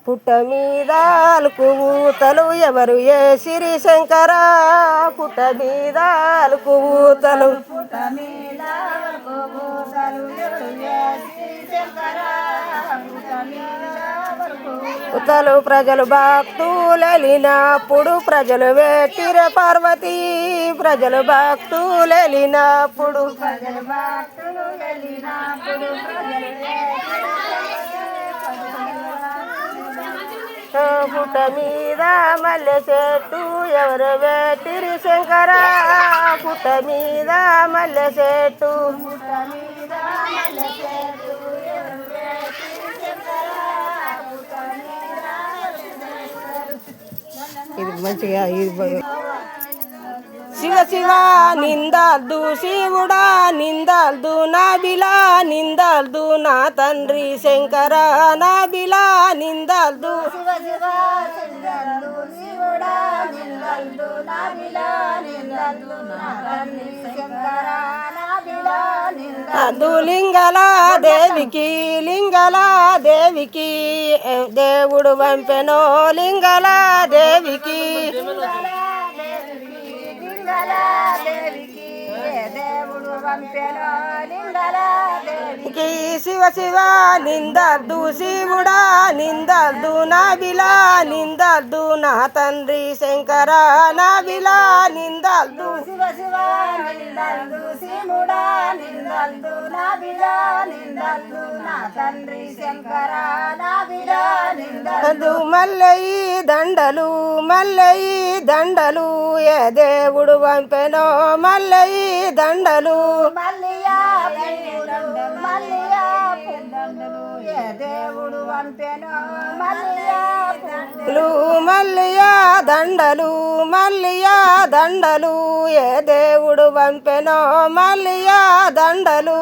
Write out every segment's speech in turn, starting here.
పుట్ట మీద అలుకుబూతలు ఎవరు ఏ సిరి శంకర పుట్ట మీద అలుకుబూతలు ఉతలు ప్రజలు భక్తులెలినప్పుడు ప్రజలు వేటిర పార్వతీ ప్రజలు భక్తులెలినప్పుడు పుట్ట మీద మల్లె చెట్టు ఎవరు వేటిరి శంకర పుట్ట మీద మల్లె చెట్టు ఇది మంచిగా శివ శివ నిందాల్దు శివుడా నిందాల్దు నా బిలా నిందాల్దు నా తండ్రి శంకర నా బిలా నిందాల్దు లింగల దేవికి దేవుడు పంపెనో లింగల దేవికి శివ శివ నిందాల్దు శివుడా నిందాల్దు నా బిలా నిందాల్దు నా తండ్రి శంకర నా బిలా నిందాల్దు శివ శివ నిందాల్దు శివుడా నిందాల్దు నా బిలా నిందాల్దు నా తండ్రి శంకర నా బిలా నిందాల్దు మల్లయి దండలు ఏ దేవుడు పంపెనో మల్లయి దండలు దేవుడు పంపెనో మల్లియా దండలు ఏ దేవుడు పంపెనో మల్లియా దండలు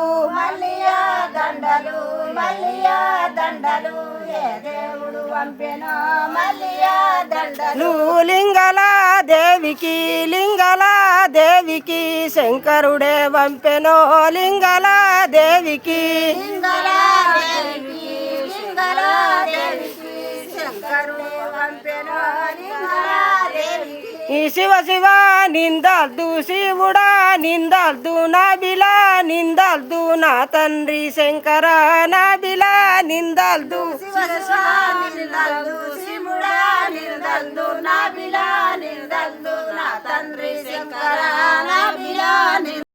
ఏ దేవుడు పంపెనో మల్లియా దండలు లింగల దేవికి శంకరుడే పంపెనో లింగల దేవికి ఈ శివ శివ నిందాల్దు శివుడా నిందాల్దు నా బిలా నిందాల్దు నా తండ్రి శంకర నా బిలా నిందాల్దు శివుడా నిందాల్దు నా బిలా నిందాల్దు నా తండ్రి శంకర నా బిలా